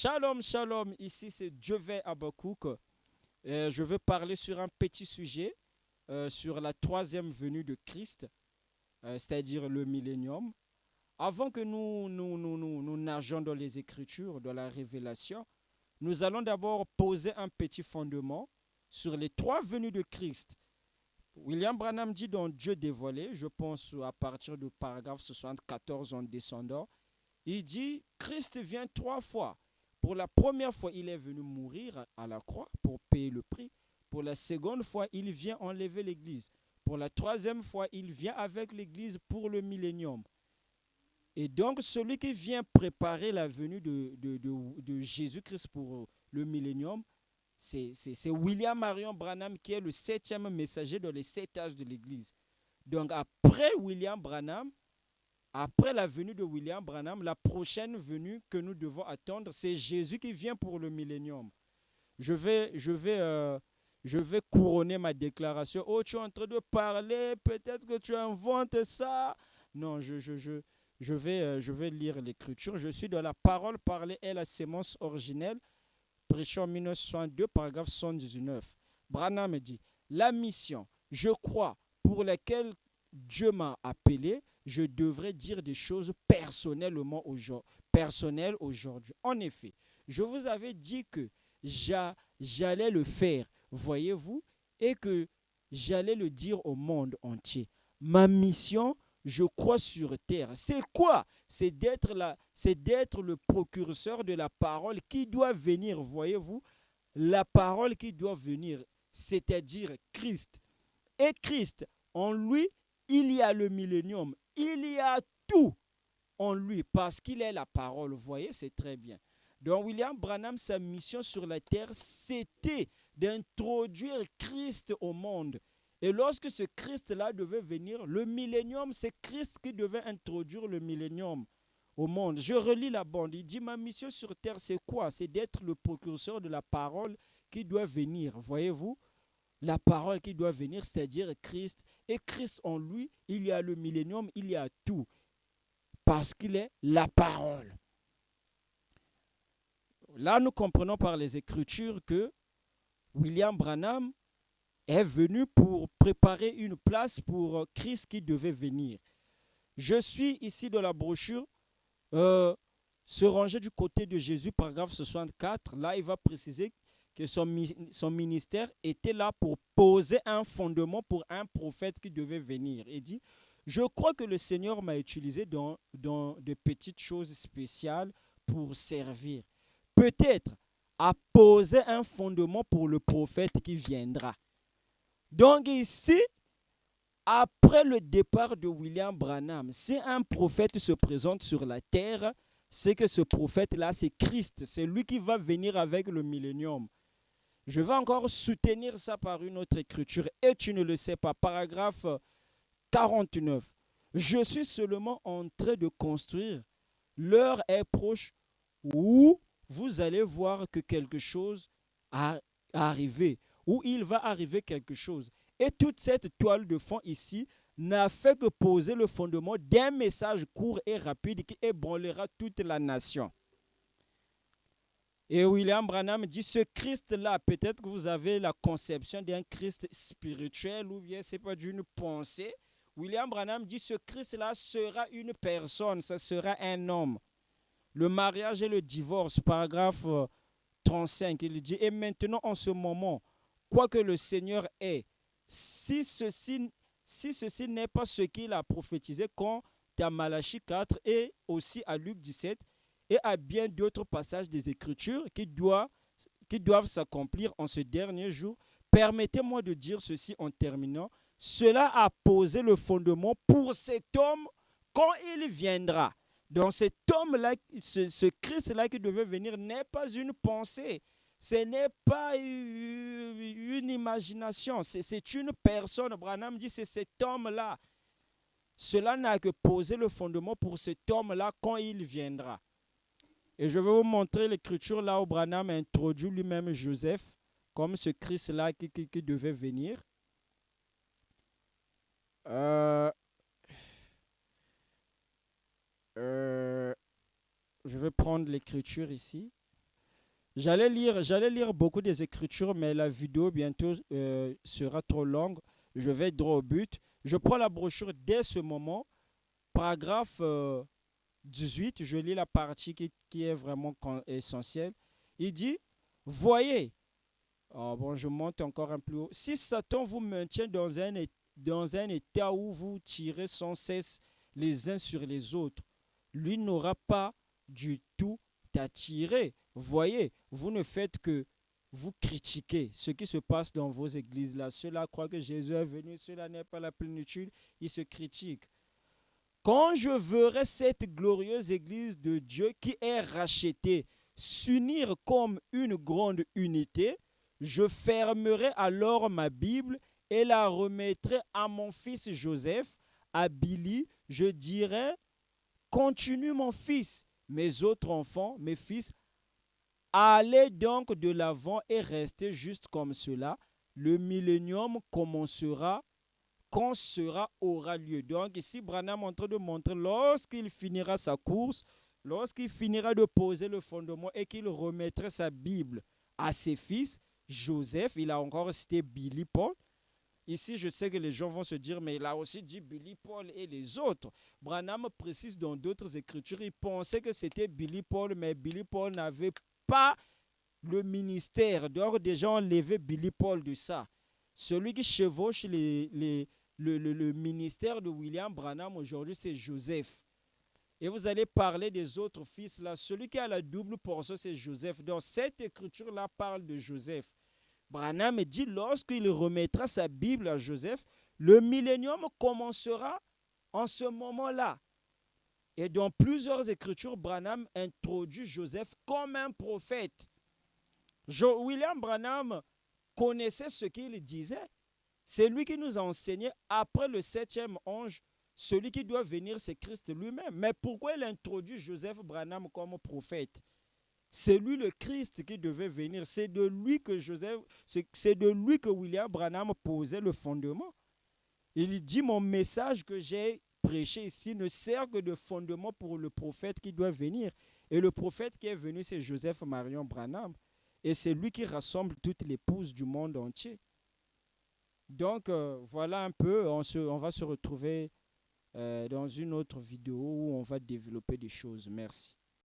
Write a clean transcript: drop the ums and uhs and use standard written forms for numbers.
Shalom, shalom. Ici, c'est Dieuvet Abakouk. Je veux parler sur un petit sujet, sur la troisième venue de Christ, c'est-à-dire le millénium. Avant que nous nageons dans les Écritures, dans la révélation, nous allons d'abord poser un petit fondement sur les trois venues de Christ. William Branham dit dans Dieu dévoilé, je pense à partir du paragraphe 74 en descendant, il dit, Christ vient trois fois. Pour la première fois, il est venu mourir à la croix pour payer le prix. Pour la seconde fois, il vient enlever l'Église. Pour la troisième fois, il vient avec l'Église pour le millénium. Et donc, celui qui vient préparer la venue de Jésus-Christ pour le millénium, c'est William Marion Branham qui est le septième messager dans les sept âges de l'Église. Donc, après la venue de William Branham, la prochaine venue que nous devons attendre, c'est Jésus qui vient pour le millénium. Je vais, je vais, euh, je vais couronner ma déclaration. Oh, tu es en train de parler, peut-être que tu inventes ça. Non, je vais lire l'écriture. Je suis dans la parole parlée et la sémence originelle, prêché en 1962, paragraphe 119. Branham dit, la mission, je crois, pour laquelle Dieu m'a appelé, je devrais dire des choses personnelles aujourd'hui. En effet, je vous avais dit que j'allais le faire, voyez-vous, et que j'allais le dire au monde entier. Ma mission, je crois sur terre. C'est quoi? C'est d'être le procureur de la parole qui doit venir, voyez-vous, la parole qui doit venir, c'est-à-dire Christ. Et Christ, en lui, il y a le millénium, il y a tout en lui parce qu'il est la parole. Vous voyez, c'est très bien. Donc William Branham, sa mission sur la terre, c'était d'introduire Christ au monde. Et lorsque ce Christ-là devait venir, le millénium, c'est Christ qui devait introduire le millénium au monde. Je relis la bande. Il dit, ma mission sur terre, c'est quoi? C'est d'être le précurseur de la parole qui doit venir. Voyez-vous? La parole qui doit venir, c'est-à-dire Christ. Et Christ en lui, il y a le millénium, il y a tout. Parce qu'il est la parole. Là, nous comprenons par les Écritures que William Branham est venu pour préparer une place pour Christ qui devait venir. Je suis ici dans la brochure, se ranger du côté de Jésus, paragraphe 64. Là, il va préciser que son ministère était là pour poser un fondement pour un prophète qui devait venir. Il dit, je crois que le Seigneur m'a utilisé dans de petites choses spéciales pour servir. Peut-être à poser un fondement pour le prophète qui viendra. Donc ici, après le départ de William Branham, si un prophète se présente sur la terre, c'est que ce prophète-là, c'est Christ. C'est lui qui va venir avec le millénium. Je vais encore soutenir ça par une autre écriture et tu ne le sais pas. Paragraphe 49. Je suis seulement en train de construire. L'heure est proche où vous allez voir que quelque chose a arrivé, où il va arriver quelque chose. Et toute cette toile de fond ici n'a fait que poser le fondement d'un message court et rapide qui ébranlera toute la nation. Et William Branham dit, ce Christ-là, peut-être que vous avez la conception d'un Christ spirituel ou bien c'est pas d'une pensée. William Branham dit, ce Christ-là sera une personne, ça sera un homme. Le mariage et le divorce, paragraphe 35, il dit, et maintenant en ce moment, quoi que le Seigneur est, si ceci n'est pas ce qu'il a prophétisé quant à Malachie 4 et aussi à Luc 17, et à bien d'autres passages des Écritures qui doivent s'accomplir en ce dernier jour. Permettez-moi de dire ceci en terminant. Cela a posé le fondement pour cet homme quand il viendra. Donc cet homme-là, ce Christ-là qui devait venir n'est pas une pensée. Ce n'est pas une imagination. C'est une personne. Branham dit c'est cet homme-là. Cela n'a que posé le fondement pour cet homme-là quand il viendra. Et je vais vous montrer l'écriture là où Branham a introduit lui-même Joseph comme ce Christ-là qui devait venir. Euh, euh, je vais prendre l'écriture ici. J'allais lire beaucoup des écritures, mais la vidéo bientôt sera trop longue. Je vais droit au but. Je prends la brochure dès ce moment. Paragraphe 18, je lis la partie qui est vraiment essentielle. Il dit, voyez, ah bon, je monte encore un peu plus haut. Si Satan vous maintient dans un état où vous tirez sans cesse les uns sur les autres, lui n'aura pas du tout à tirer. Voyez, vous ne faites que vous critiquer ce qui se passe dans vos églises là. Ceux-là croient que Jésus est venu, cela n'est pas la plénitude, ils se critiquent. Quand je verrai cette glorieuse église de Dieu qui est rachetée s'unir comme une grande unité, je fermerai alors ma Bible et la remettrai à mon fils Joseph, à Billy. Je dirai, continue mon fils, mes autres enfants, mes fils, allez donc de l'avant et restez juste comme cela. Le millénium commencera quand cela aura lieu. Donc ici, Branham est en train de montrer lorsqu'il finira sa course, lorsqu'il finira de poser le fondement et qu'il remettrait sa Bible à ses fils, Joseph, il a encore cité Billy Paul. Ici, je sais que les gens vont se dire, mais il a aussi dit Billy Paul et les autres. Branham précise dans d'autres écritures, il pensait que c'était Billy Paul, mais Billy Paul n'avait pas le ministère. Donc, des gens enlevaient Billy Paul de ça. Celui qui chevauche le ministère de William Branham aujourd'hui, c'est Joseph. Et vous allez parler des autres fils là. Celui qui a la double portion, c'est Joseph. Donc, cette écriture-là parle de Joseph. Branham dit, lorsqu'il remettra sa Bible à Joseph, le millénium commencera en ce moment-là. Et dans plusieurs écritures, Branham introduit Joseph comme un prophète. William Branham connaissait ce qu'il disait. C'est lui qui nous a enseigné, après le septième ange, celui qui doit venir, c'est Christ lui-même. Mais pourquoi il introduit Joseph Branham comme prophète? C'est lui le Christ qui devait venir. C'est de lui que c'est de lui que William Branham posait le fondement. Il dit, mon message que j'ai prêché ici ne sert que de fondement pour le prophète qui doit venir. Et le prophète qui est venu, c'est Joseph Marion Branham. Et c'est lui qui rassemble toutes les épouses du monde entier. Donc, voilà un peu, on va se retrouver dans une autre vidéo où on va développer des choses. Merci.